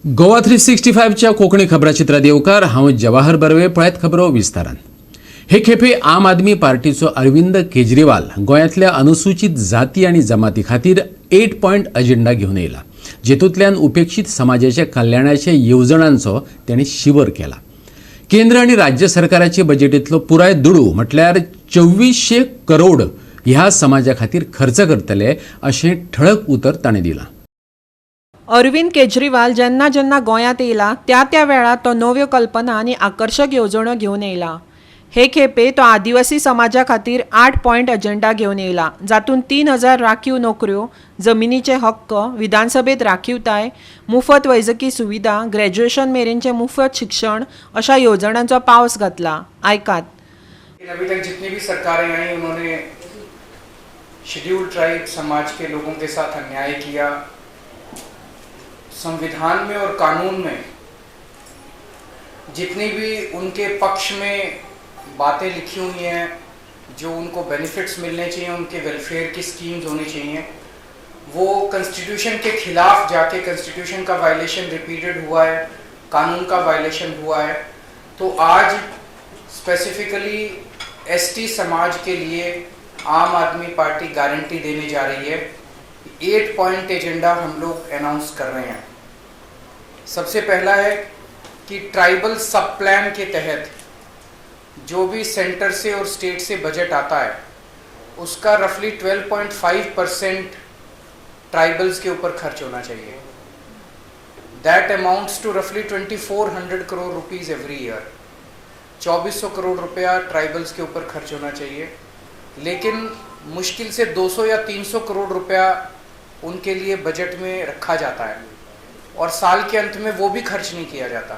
गोवा 365च्या कोंकणी खबराचित्रात येवकार हांव जवाहर बर्वे पळयत खबरो विस्तारान। हे खेपे आम आदमी पार्टीचो अरविंद केजरीवाल गोंयांतल्या अनुसूचित जाती आनी जमाती खातीर 8 पॉयंट अजेंडा घेवन येयला, जेतूंतल्यान उपेक्षित समाजाच्या कल्याणाच्या येवजणांचो ताणें शिवर केला। केंद्र आनी राज्य सरकाराचे बजेटींतलो पुराय दुडू म्हटल्यार 2400 करोड ह्या समाजा खातीर खर्च करतले अशें ठळक उतर ताणें दिलां। अरविंद केजरीवाल जेन्ना जेन्ना गोंयांत येयला त्या वेळार तो नव्यो कल्पना आनी आकर्शक येवजण्यो घेवन येयला। हे खेपे तो आदिवासी समाजा खातीर 8 पॉयंट अजेंडा घेवन येयला, जातूंत 3000 राखीव नोकऱ्यो, जमिनीचे हक्क, विधानसभेत राखीवताय, मुफत वैजकी सुविधा, ग्रॅज्युएशन मेरेनचे मुफत शिक्षण अशा येवजणांचो पावस घातला। आयकात। अभी तक जितनी भी सरकारें आई उन्होंने शेड्यूल्ड ट्राइब समाज के लोगों के साथ अन्याय किया। संविधान में और कानून में जितनी भी उनके पक्ष में बातें लिखी हुई हैं, जो उनको बेनिफिट्स मिलने चाहिए, उनके वेलफेयर की स्कीम्स होनी चाहिए, वो कॉन्स्टिट्यूशन के खिलाफ जाके कॉन्स्टिट्यूशन का वायलेशन रिपीटेड हुआ है, कानून का वायलेशन हुआ है। तो आज स्पेसिफिकली एसटी समाज के लिए आम आदमी पार्टी गारंटी देने जा रही है। 8 पॉइंट एजेंडा हम लोग अनाउंस कर रहे हैं। सबसे पहला है कि ट्राइबल सब प्लान के तहत जो भी सेंटर से और स्टेट से बजट आता है उसका रफली 12.5% ट्राइबल्स के ऊपर खर्च होना चाहिए। दैट अमाउंट्स टू रफली 2400 crore rupees every year. 2400 crore रुपया ट्राइबल्स के ऊपर खर्च होना चाहिए, लेकिन मुश्किल से 200 या 300 करोड़ रुपया उनके लिए बजट में रखा जाता है और साल के अंत में वो भी खर्च नहीं किया जाता।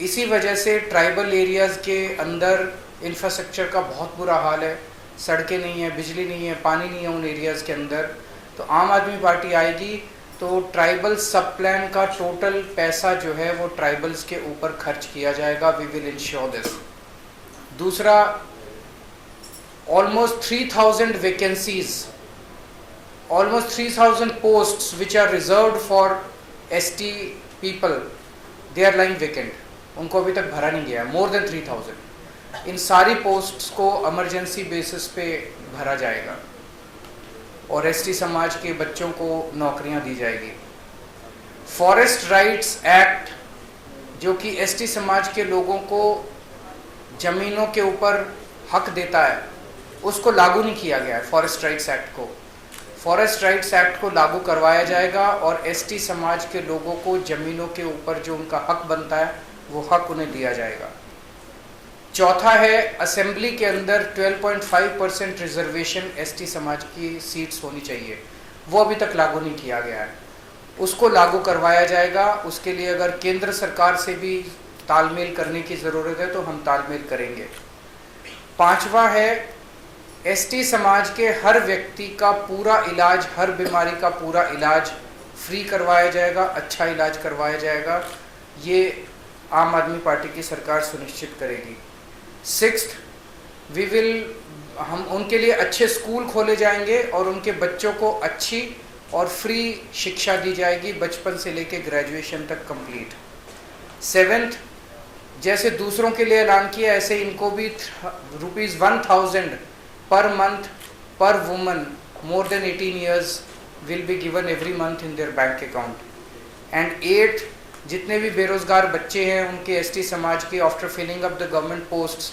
इसी वजह से ट्राइबल एरियाज़ के अंदर इंफ्रास्ट्रक्चर का बहुत बुरा हाल है। सड़कें नहीं है, बिजली नहीं है, पानी नहीं है उन एरियाज़ के अंदर। तो आम आदमी पार्टी आएगी तो ट्राइबल सब प्लान का टोटल पैसा जो है वो ट्राइबल्स के ऊपर खर्च किया जाएगा। वी विल इंश्योर दिस। दूसरा, almost 3000 vacancies, almost 3000 posts which are reserved for ST people, they are lying vacant. उनको अभी तक भरा नहीं गया है, more than 3000। इन सारी पोस्ट्स को इमरजेंसी बेसिस पे भरा जाएगा और ST समाज के बच्चों को नौकरियां दी जाएगी। फॉरेस्ट राइट्स एक्ट जो कि ST समाज के लोगों को ज़मीनों के ऊपर हक देता है, उसको लागू नहीं किया गया है। फॉरेस्ट राइट्स एक्ट को लागू करवाया जाएगा और ST समाज के लोगों को ज़मीनों के ऊपर जो उनका हक बनता है वो हक उन्हें दिया जाएगा। चौथा है, असेंबली के अंदर 12.5% रिजर्वेशन ST समाज की सीट्स होनी चाहिए, वो अभी तक लागू नहीं किया गया है, उसको लागू करवाया जाएगा। उसके लिए अगर केंद्र सरकार से भी तालमेल करने की ज़रूरत है तो हम तालमेल करेंगे। पांचवा है, ST समाज के हर व्यक्ति का पूरा इलाज, हर बीमारी का पूरा इलाज फ्री करवाया जाएगा, अच्छा इलाज करवाया जाएगा। ये आम आदमी पार्टी की सरकार सुनिश्चित करेगी। सिक्स्थ, हम उनके लिए अच्छे स्कूल खोले जाएंगे और उनके बच्चों को अच्छी और फ्री शिक्षा दी जाएगी, बचपन से लेकर ग्रेजुएशन तक कंप्लीट। सेवेंथ, जैसे दूसरों के लिए ऐलान किया ऐसे इनको भी ₹1000 per month per woman more than 18 years will be given every month in their bank account. And 8, जितने भी बेरोजगार बच्चे हैं उनके ST समाज के after filling up the government posts,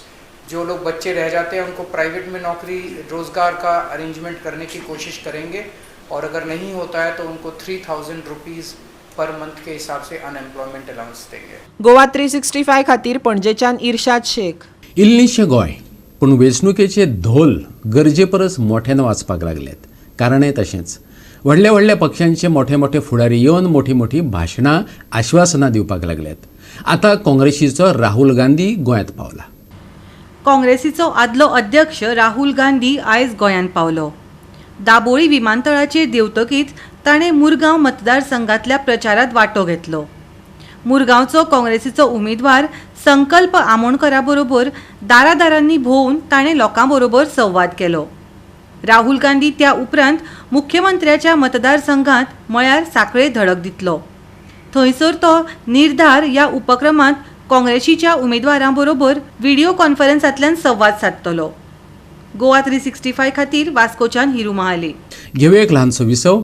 जो लोग बच्चे रह जाते हैं उनको प्राइवेट में नौकरी रोजगार का अरेंजमेंट करने की कोशिश करेंगे और अगर नहीं होता है तो उनको 3000 रुपीज़ पर मंथ के हिसाब से अनएम्प्लॉयमेंट अलाउंस देंगे। गोवा 365 खातीर पणजेच्यान इर्शाद शेख। इल्लीशें गोंय, पूण वेंचणुकेचे धोल गरजे परस मोठ्यान वाजपाक लागल्यात। कारणय तशेंच व्हडल्या व्हडल्या पक्षांचे मोठे मोठे फुडारी येवन मोठी मोठी भाशणां, आश्वासनां दिवपाक लागल्यात। आतां काँग्रेसीचो राहुल गांधी गोंयांत पावला। काँग्रेसीचो आदलो अध्यक्ष राहुल गांधी आयज गोंयांत पावलो। दाबोळी विमानतळाचेर देवतकीच ताणें मुरगांव मतदारसंघातल्या प्रचारांत वांटो घेतलो। मुरगांवचो काँग्रेसीचो उमेदवार संकल्प आमोणकरा बरोबर दारादारांनी भोंवन ताणें लोकां बरोबर संवाद केलो। राहुल गांधी त्या उपरांत मुख्यमंत्र्याच्या मतदारसंघात म्हळ्यार सांखळे धडक दितलो। थंयसर तो निर्धार ह्या उपक्रमांत काँग्रेसीच्या उमेदवारांबरोबर व्हिडिओ कॉन्फरन्सांतल्यान संवाद सादतलो. गोवा 365 खातीर वास्कोच्यान हिरू महाले. घेऊया एक ल्हानसो विसव.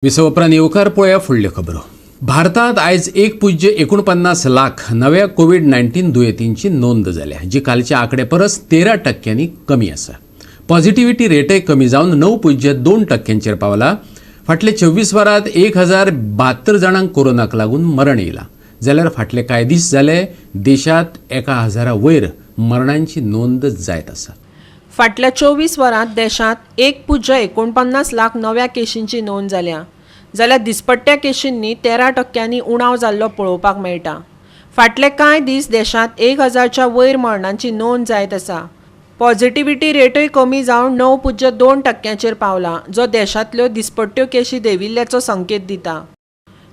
विसव उपरांत येवकार पळोवया फुडल्यो खबरो. भारतांत आयज 1.49 लाख नव्या कोविड-19 दुयेंतींची नोंद जाल्या, जी कालच्या आंकडे परस 13% कमी आसा. पॉझिटिव्हिटी रेटय कमी जावन 9.2% पावला. फाटले 24 वरांत 1072 जाणांक कोरोनाक लागून मरण येयलां, जाल्यार फाटले कांय दीस जाले देशांत 1000 वयर मरणांची नोंद जायत आसा. फाटल्या 24 वरांत देशांत 1.49 लाख नव्या केशींची नोंद जाल्या, जाल्यार दिसपट्ट्या केशींनी 13% उणाव जाल्लो पळोवपाक मेळटा. फाटले कांय दीस देशांत 1000च्या वयर मरणांची नोंद जायत आसा. पॉझिटिव्हिटी रेटय कमी जावन 9.2%चेर पावला, जो देशांतल्यो दिसपट्ट्यो केशी देंविल्ल्याचो संकेत दिता.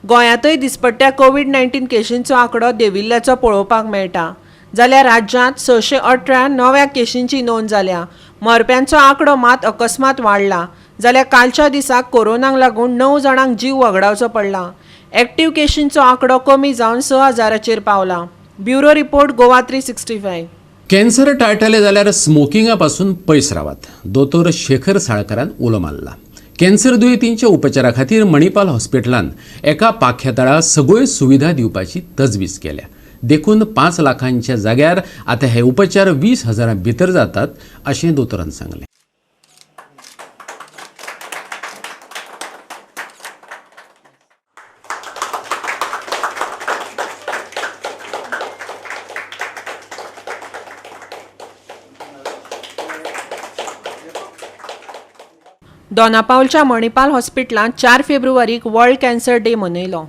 गोंयांतय दिसपट्ट्या कोविड-19 केशींचो आंकडो देंविल्ल्याचो पळोवपाक मेळटा, जाल्यार राज्यांत 618 नव्या केशींची नोंद जाल्या. मरप्यांचो आंकडो मात अकस्मात वाडला, जाल्यार कालच्या दिसाक कोरोनाक लागून 9 जाणांक जीव वगडावचो पडला. एक्टीव केशींचो आंकडो कमी जावन 6000चेर पावला. Bureau report Goa 365. कॅन्सर टाळटले जाल्यार स्मोकिंगा पासून पयस रावात, दोतोर शेखर साळकारान उलो मारला. कॅन्सर दुयेंतींच्या उपचारा खातीर मणिपाल हॉस्पिटलान एका पाख्यातळा सगळ्यो सुविधा दिवपाची तजवीज केल्या. देखून 5 लाखांच्या जाग्यार आतां हे उपचार 20,000 भितर जातात अशें दोतोरान सांगलें. दोनापावलच्या मणिपाल हॉस्पिटलांत 4 फेब्रुवारीक वर्ल्ड कॅन्सर डे मनयलो.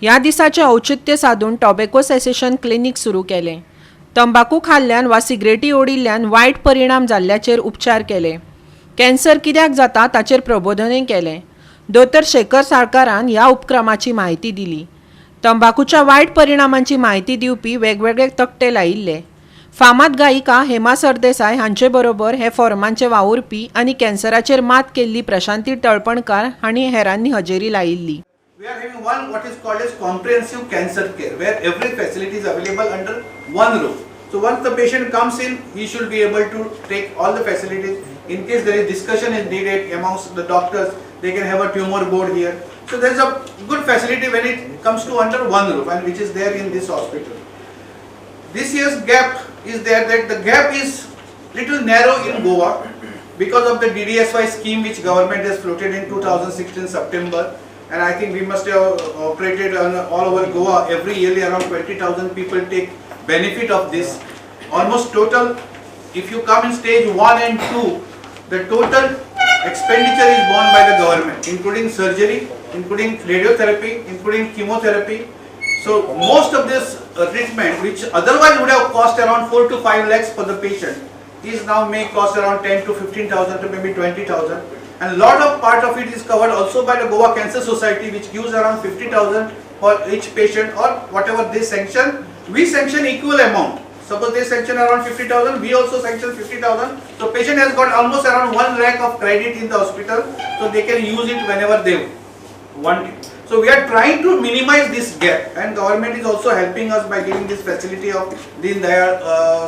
ह्या दिसाचें औचित्य साधून टॉबॅको सेसेशन क्लिनीक सुरू केलें. तंबाखू खाल्ल्यान वा सिगरेटी ओडिल्ल्यान वायट परिणाम जाल्ल्याचेर उपचार केले. कॅन्सर कित्याक जाता ताचेर प्रबोधनय केलें. दोतोर शेखर साळकारान ह्या उपक्रमाची म्हायती दिली. तंबाखूच्या वायट परिणामांची म्हायती दिवपी वेगवेगळे तकटे लायिल्ले. फामाद गायिका हेमा सरदेसाय हांचे बरोबर हे फॉर्मांचे वावुरपी आनी कॅन्सराचेर मात केल्ली प्रशांती तळपणकार हांणी हेरांनी हजेरी लायिल्ली. We are having one what is called as comprehensive cancer care, where every facility is available under one roof. So once the patient comes in, he should be able to take all the facilities. In case there is discussion is needed amongst the doctors, they can have a tumor board here. So there is a good facility when it comes to under one roof, and which is there in this hospital. This year's gap is there, that the gap is little narrow in Goa because of the DDSY scheme which government has floated in 2016 September. And I think we must have operated all over Goa. Every yearly around 20,000 people take benefit of this. Almost total, if you come in stage 1 and 2, the total expenditure is borne by the government, including surgery, including radiotherapy, including chemotherapy. So most of this treatment, which otherwise would have cost around 4 to 5 lakhs for the patient, is now may cost around 10 to 15,000 to maybe 20,000. And lot of part of it is covered also by the Goa Cancer Society, which gives around 50,000 for each patient, or whatever they sanction. We sanction equal amount. Suppose they sanction around 50,000, we also sanction 50,000. So patient has got almost around 1 lakh of credit in the hospital, so they can use it whenever they want it. So we are trying to minimize this gap, and government is also helping us by giving this facility of Deen Dayal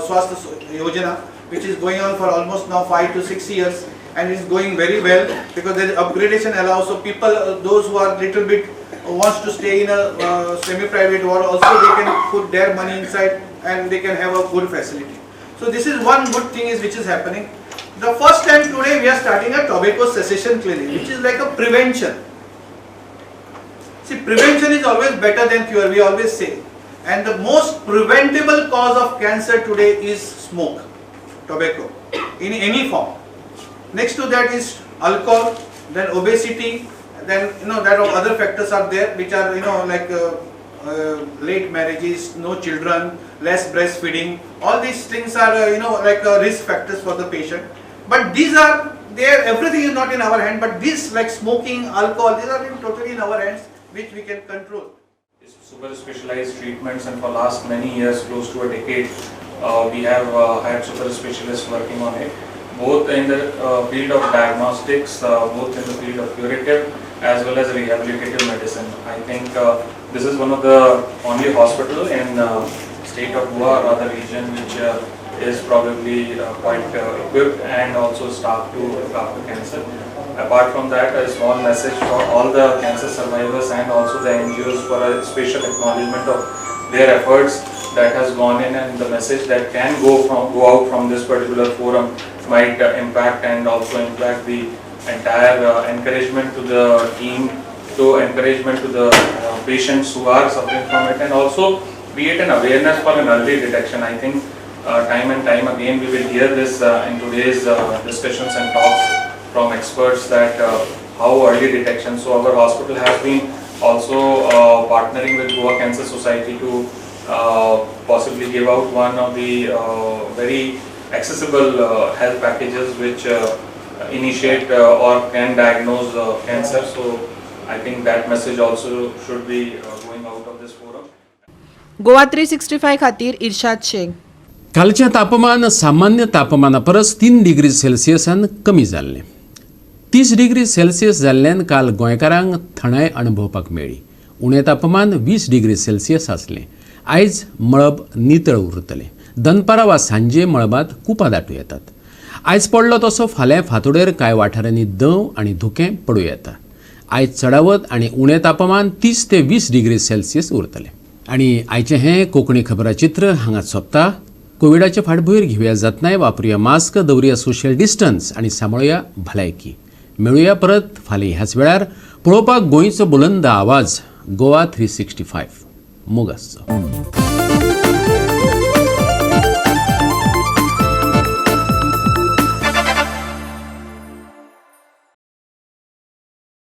Swasthya Yojana, which is going on for almost now 5 to 6 years. And it's going very well because there is upgradation allowed. So people, those who are little bit wants to stay in a semi-private ward, also they can put their money inside and they can have a good facility. So this is one good thing is which is happening. The first time today we are starting a tobacco cessation clinic, which is like a prevention. See, prevention is always better than cure, we always say. And the most preventable cause of cancer today is smoke, tobacco, in any form. Next to that is alcohol, then obesity, then that other factors are there which are like late marriages, no children, less breastfeeding. All these things are like risk factors for the patient. But these are there. Everything is not in our hand. But this like smoking, alcohol, these are totally in our hands, which we can control. Super specialized treatments, and for last many years, close to a decade, we have had super specialists working on it. both in the field of diagnostics, both in the field of curative as well as rehabilitative medicine. I think this is one of the only hospital in state of Goa or other region which is probably quite equipped and also staffed to look after cancer. Apart from that, a small message for all the cancer survivors and also the NGOs for a special acknowledgement of their efforts that has gone in, and the message that can go out from this particular forum might impact and also impact the entire encouragement to the team, to encouragement to the patients who are suffering from it, and also create an awareness for an early detection. I think time and time again we will hear this in today's discussions and talks from experts that how early detection. So our hospital has been also partnering with Goa Cancer Society to possibly give out one of the very accessible health packages which initiate or can diagnose cancer. So I think that message also should be going out of this forum. Goa 365 खातीर इर्शाद शेख. कालचें तापमान सामान्य तापमाना परस 3 degree सेल्सियसान कमी जाल्लें. 30 degree Celsius जाल्ल्यान काल गोंयकारांक थंडाय अणभवपाक मेळ्ळी. उणें तापमान 20 डिग्री सेल्सियस आसलें. आयज मळब नितळ उरतलें. दनपारां वा सांजे मळबांत कुपां दाटूं येतात. आयज पडलो तसो फाल्यां फांतोडेर कांय वाठारांनी दंव आनी धुकें पडूं येता. आयज चडावत आनी उणें तापमान 30 ते 20 डिग्री सेल्सियस उरतलें. आनी आयचें हें कोंकणी खबराचित्र हांगाच सोंपता. कोविडाचे फाटभुंयेर घेवया जतनाय, वापरुया मास्क, दवरुया सोशल डिस्टन्स आनी सांबाळुया भलायकी. मेळुया परत फाल्यां ह्याच वेळार. पळोवपाक गोंयचो बुलंद आवाज गोवा 365 मोगासचो.